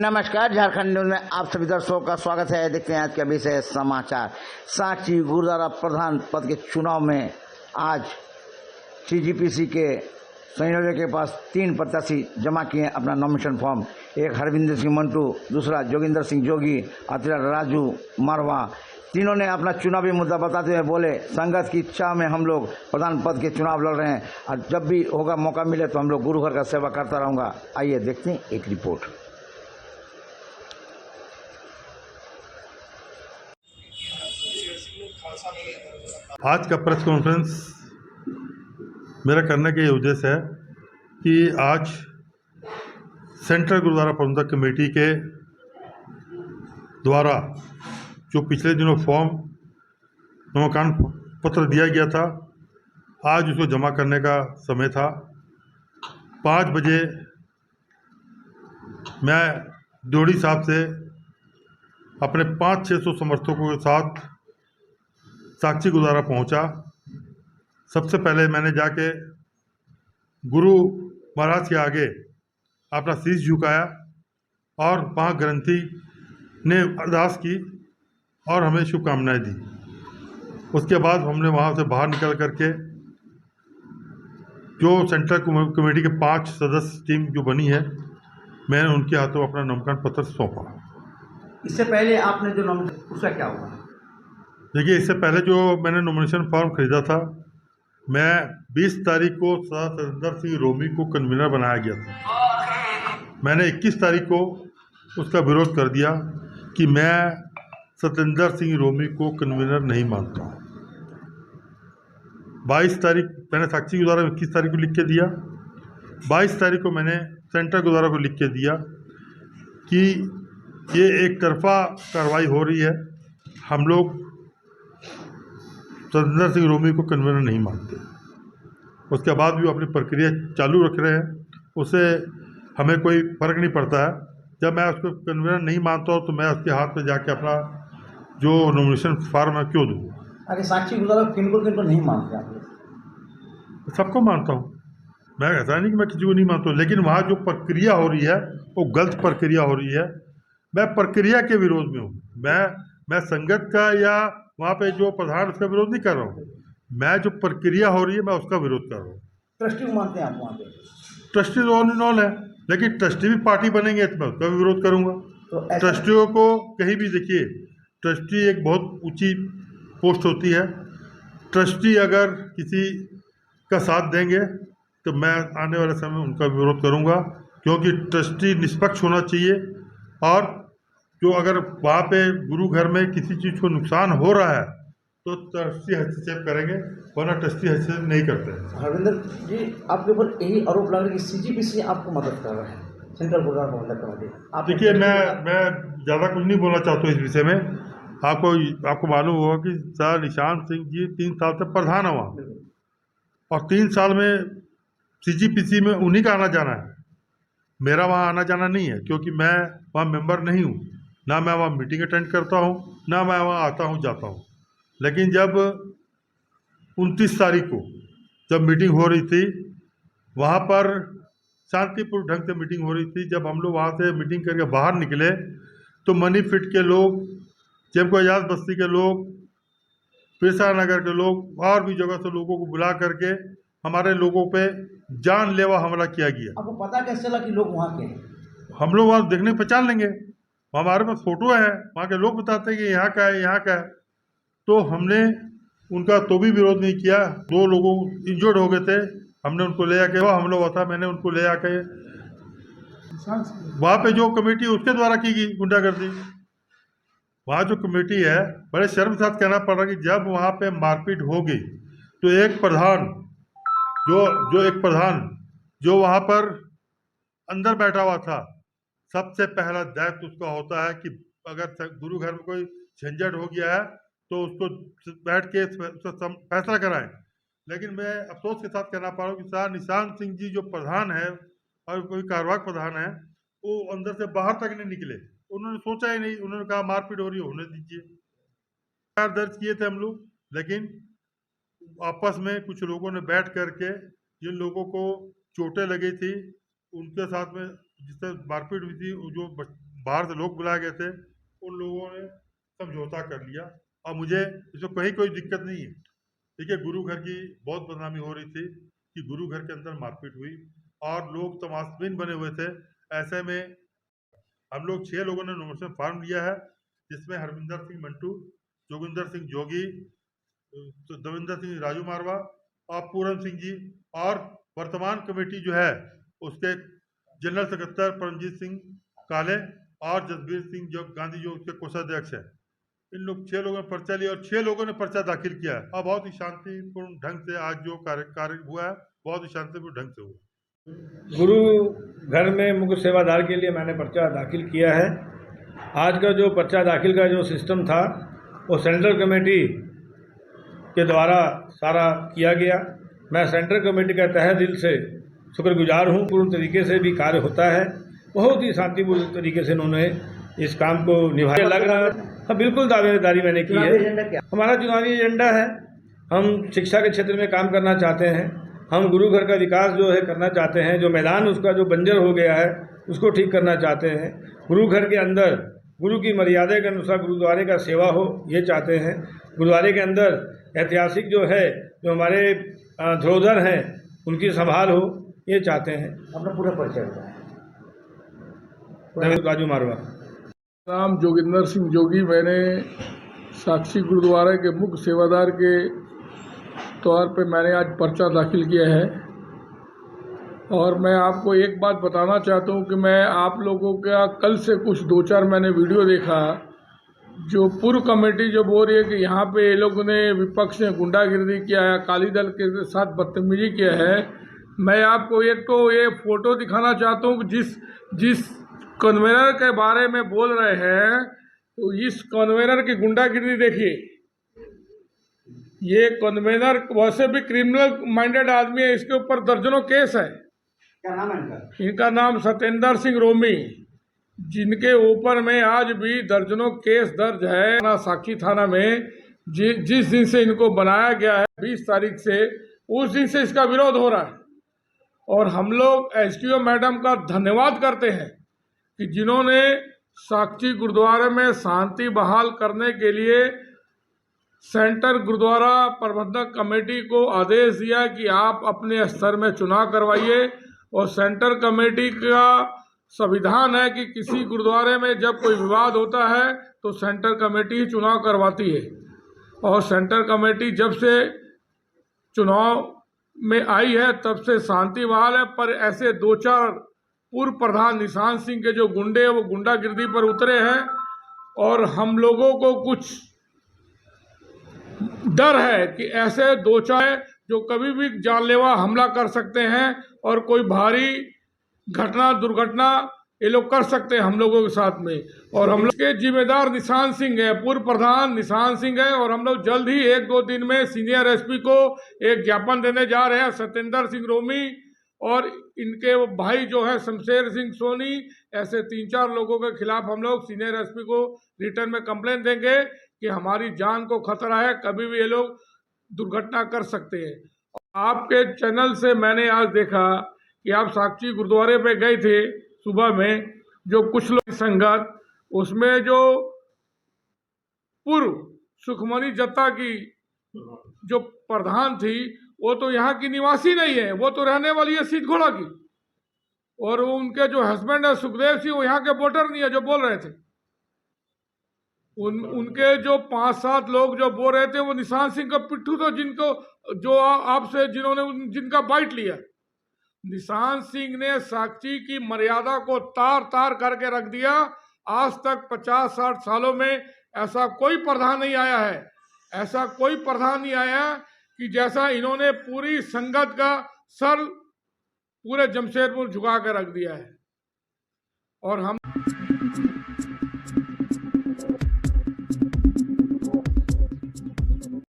नमस्कार, झारखंड न्यूज में आप सभी दर्शकों का स्वागत है। देखते हैं आज के विशेष समाचार। साक्षी गुरुद्वारा प्रधान पद के चुनाव में आज सीजीपीसी के संयोजक के पास 3 प्रत्याशी जमा किए अपना नॉमिनेशन फॉर्म। एक हरविंदर सिंह मंटू, दूसरा जोगिंदर सिंह जोगी और तीसरा राजू मारवा। तीनों ने अपना चुनावी मुद्दा बताते हुए बोले, संगत की इच्छा में हम लोग प्रधान पद के चुनाव लड़ रहे हैं और जब भी होगा मौका मिले तो हम लोग गुरु घर का सेवा करता रहूँगा। आइए देखते हैं एक रिपोर्ट। आज का प्रेस कॉन्फ्रेंस मेरा करने का ये उद्देश्य है कि आज सेंट्रल गुरुद्वारा प्रबंधक कमेटी के द्वारा जो पिछले दिनों फॉर्म नामांकन पत्र दिया गया था, आज उसको जमा करने का समय था। 5 बजे मैं ड्योढ़ी साहब से अपने 500-600 समर्थकों के साथ साक्षी गुरुद्वारा पहुंचा। सबसे पहले मैंने जाके गुरु महाराज के आगे अपना शीश झुकाया और वहाँ ग्रंथी ने अरदास की और हमें शुभकामनाएं दी। उसके बाद हमने वहाँ से बाहर निकल करके जो सेंट्रल कमेटी के 5 सदस्य टीम जो बनी है, मैंने उनके हाथों अपना नामांकन पत्र सौंपा। इससे पहले आपने जो नॉमिनेशन, उसका क्या हुआ? देखिए, इससे पहले जो मैंने नॉमिनेशन फॉर्म खरीदा था, मैं 20 तारीख को सतेंद्र सिंह रोमी को कन्वीनर बनाया गया था। मैंने 21 तारीख को उसका विरोध कर दिया कि मैं सतेंद्र सिंह रोमी को कन्वीनर नहीं मानता हूँ। 22 तारीख मैंने साक्षी गुरुद्वारा 21 तारीख को लिख के दिया। 22 तारीख को मैंने सेंट्रल गुरुद्वारा को लिख के दिया कि ये एक तरफा कार्रवाई हो रही है, हम लोग सतेंद्र सिंह रोमी को कन्वीनर नहीं मानते। उसके बाद भी वो अपनी प्रक्रिया चालू रख रहे हैं, उससे हमें कोई फ़र्क नहीं पड़ता है। जब मैं उसको कन्वीनर नहीं मानता हूँ तो मैं उसके हाथ में जाके अपना जो नॉमिनेशन फॉर्म है क्यों दूँ? अरे साक्षी गुरुद्वारा किनको नहीं मानते आप? सबको मानता हूँ, मैं ऐसा नहीं कि मैं किसी को नहीं मानता हूँ, लेकिन वहाँ जो प्रक्रिया हो रही है वो गलत प्रक्रिया हो रही है। मैं प्रक्रिया के विरोध में हूँ। मैं संगत का या वहाँ पे जो प्रधान उसका विरोध नहीं कर रहा हूँ। मैं जो प्रक्रिया हो रही है मैं उसका विरोध कर रहा हूँ। ट्रस्टी को मानते हैं आप वहाँ पे? ट्रस्टी तो ऑल इन ऑल है, लेकिन ट्रस्टी भी पार्टी बनेंगे तो मैं उसका भी विरोध करूँगा। तो ट्रस्टियों को कहीं भी देखिए, ट्रस्टी एक बहुत ऊंची पोस्ट होती है। ट्रस्टी अगर किसी का साथ देंगे तो मैं आने वाले समय में उनका विरोध करूँगा, क्योंकि ट्रस्टी निष्पक्ष होना चाहिए। और जो अगर वहाँ पे गुरु घर में किसी चीज़ को नुकसान हो रहा है तो ट्रस्टी हस्तक्षेप करेंगे, वरना ट्रस्टी हस्तक्षेप नहीं करते हैं। हरविंदर जी, आपके ऊपर यही आरोप लग रहा है कि सीजीपीसी आपको मदद कर रहा है, सेंट्रल गुरुद्वारा प्रबंधक कमेटी। आप देखिए, मैं ज़्यादा कुछ नहीं बोलना चाहता हूँ इस विषय में। आपको मालूम होगा कि सर निशांत सिंह जी 3 साल से प्रधान है वहाँ, और 3 साल में सीजीपीसी में उन्हीं का आना जाना है, मेरा वहाँ आना जाना नहीं है, क्योंकि मैं वहाँ मेंबर नहीं हूँ। ना मैं वहाँ मीटिंग अटेंड करता हूँ, ना मैं वहाँ आता हूँ जाता हूँ। लेकिन जब 29 तारीख को जब मीटिंग हो रही थी, वहाँ पर शांतिपूर्ण ढंग से मीटिंग हो रही थी। जब हम लोग वहाँ से मीटिंग करके बाहर निकले तो मनी फिट के लोग, चेमको आजाद बस्ती के लोग, पिरसा नगर के लोग और भी जगह से लोगों को बुला करके हमारे लोगों पे जानलेवा हमला किया गया। आपको पता कैसे चला कि लोग वहाँ के हैं? हम लोग वहाँ देखने पहचान लेंगे, हमारे पास फोटो है, वहाँ के लोग बताते हैं कि यहाँ का है, यहाँ का है। तो हमने उनका तो भी विरोध नहीं किया। 2 लोगों इंजर्ड हो गए थे, हमने उनको ले आके, वह हमला हुआ था, मैंने उनको ले आके वहाँ पे जो कमेटी उसके द्वारा की गई गुंडागर्दी। वहाँ जो कमेटी है, बड़े शर्म के साथ कहना पड़ रहा है कि जब वहाँ पे मारपीट हो गई तो एक प्रधान जो वहाँ पर अंदर बैठा हुआ था, सबसे पहला दायित्व उसका होता है कि अगर गुरु घर में कोई झंझट हो गया है तो उसको बैठ के फैसला कराएं। लेकिन मैं अफसोस के साथ कहना पा रहा हूँ कि सर निशांत सिंह जी जो प्रधान है और कोई कार्यवाहक प्रधान है, वो अंदर से बाहर तक नहीं निकले। उन्होंने सोचा ही नहीं, उन्होंने कहा मारपीट हो रही है, होने दीजिए। दर्ज किए थे हम लोग, लेकिन आपस में कुछ लोगों ने बैठ करके जिन लोगों को चोटें लगी थी उनके साथ में जिससे मारपीट हुई थी, जो बाहर से लोग बुलाए गए थे, उन लोगों ने समझौता कर लिया और मुझे इसमें कहीं कोई दिक्कत नहीं है। देखिए, गुरु घर की बहुत बदनामी हो रही थी कि गुरु घर के अंदर मारपीट हुई और लोग तमाशबीन बने हुए थे। ऐसे में हम लोग 6 लोगों ने नॉमिनेशन फॉर्म लिया है, जिसमें हरविंदर सिंह मंटू, जोगिंदर सिंह जोगी, तो दविंदर सिंह राजू मारवा और पूरन सिंह जी, और वर्तमान कमेटी जो है उसके जनरल सेक्रेटरी परमजीत सिंह काले और जसबीर सिंह जो गांधी जो उसके कोषाध्यक्ष है। इन लोग 6 लोगों ने पर्चा लिया और 6 लोगों ने पर्चा दाखिल किया है और बहुत ही शांतिपूर्ण ढंग से आज जो कार्य हुआ है, बहुत ही शांतिपूर्ण ढंग से हुआ। गुरु घर में मुख्य सेवादार के लिए मैंने पर्चा दाखिल किया है। आज का जो पर्चा दाखिल का जो सिस्टम था वो सेंट्रल कमेटी के द्वारा सारा किया गया। मैं सेंट्रल कमेटी का तहे दिल से शुक्रगुजार हूँ। पूर्ण तरीके से भी कार्य होता है, बहुत ही शांतिपूर्ण तरीके से इन्होंने इस काम को निभाया लग रहा है। हाँ, बिल्कुल दावेदारी मैंने की है। हमारा चुनावी एजेंडा है, हम शिक्षा के क्षेत्र में काम करना चाहते हैं। हम गुरु घर का विकास जो है करना चाहते हैं, जो मैदान उसका जो बंजर हो गया है उसको ठीक करना चाहते हैं। गुरु घर के अंदर गुरु की मर्यादा के अनुसार गुरुद्वारे का सेवा हो, ये चाहते हैं। गुरुद्वारे के अंदर ऐतिहासिक जो है, जो हमारे धरोहर हैं, उनकी संभाल हो, ये चाहते हैं। अपना पूरा परिचय बताएं। राजू मारवा। नाम जोगिंदर सिंह जोगी। मैंने साक्षी गुरुद्वारा के मुख्य सेवादार के तौर पे मैंने आज पर्चा दाखिल किया है। और मैं आपको एक बात बताना चाहता हूँ कि मैं आप लोगों का कल से कुछ 2-4 मैंने वीडियो देखा, जो पूर्व कमेटी जो बोल रही है कि यहाँ पे ये लोगों ने विपक्ष ने गुंडागिर्दी किया है, अकाली दल के साथ बदतमीजी किया है। मैं आपको एक तो ये फोटो दिखाना चाहता हूँ कि जिस कन्वेनर के बारे में बोल रहे हैं, तो इस कन्वेनर की गुंडागिर्दी देखिए। ये कन्वेनर वैसे भी क्रिमिनल माइंडेड आदमी है, इसके ऊपर दर्जनों केस है। क्या नाम है इनका? इनका नाम सत्येंद्र सिंह रोमी, जिनके ऊपर में आज भी दर्जनों केस दर्ज है साक्षी थाना में। जिस दिन से इनको बनाया गया है 20 तारीख से, उस दिन से इसका विरोध हो रहा है। और हम लोग एसडीओ मैडम का धन्यवाद करते हैं कि जिन्होंने साक्षी गुरुद्वारे में शांति बहाल करने के लिए सेंटर गुरुद्वारा प्रबंधक कमेटी को आदेश दिया कि आप अपने स्तर में चुनाव करवाइए। और सेंटर कमेटी का संविधान है कि किसी गुरुद्वारे में जब कोई विवाद होता है तो सेंटर कमेटी ही चुनाव करवाती है। और सेंटर कमेटी जब से चुनाव में आई है तब से शांति बहाल है। पर ऐसे 2-4 पूर्व प्रधान निशान सिंह के जो गुंडे हैं वो गुंडागिर्दी पर उतरे हैं। और हम लोगों को कुछ डर है कि ऐसे 2-4 जो कभी भी जानलेवा हमला कर सकते हैं और कोई भारी घटना दुर्घटना ये लोग कर सकते हैं हम लोगों के साथ में। और हम लोग के जिम्मेदार निशान सिंह है, पूर्व प्रधान निशान सिंह है। और हम लोग जल्द ही 1-2 दिन में सीनियर एसपी को एक ज्ञापन देने जा रहे हैं, सत्येंद्र सिंह रोमी और इनके भाई जो है शमशेर सिंह सोनी। ऐसे 3-4 लोगों के खिलाफ हम लोग सीनियर एसपी को रिटर्न में कंप्लेंट देंगे कि हमारी जान को खतरा है, कभी भी ये लोग दुर्घटना कर सकते हैं। आपके चैनल से मैंने आज देखा कि आप साक्षी गुरुद्वारे पे गए थे सुबह में, जो कुछ लोग संगत, उसमें जो पूर्व सुखमनी जत्था की जो प्रधान थी वो तो यहाँ की निवासी नहीं है, वो तो रहने वाली है सीधघोड़ा की। और उनके जो हस्बैंड है सुखदेव सिंह, वो यहाँ के वोटर नहीं है जो बोल रहे थे। उनके जो 5-7 लोग जो बोल रहे थे वो निशान सिंह का पिट्ठू, तो जिनको जो आपसे जिन्होंने जिनका बाइट लिया। निशान सिंह ने साक्षी की मर्यादा को तार करके रख दिया। आज तक 50-60 सालों में ऐसा कोई प्रधान नहीं आया है, ऐसा कोई प्रधान नहीं आया कि जैसा इन्होंने पूरी संगत का सर पूरे जमशेदपुर झुका के रख दिया है। और हम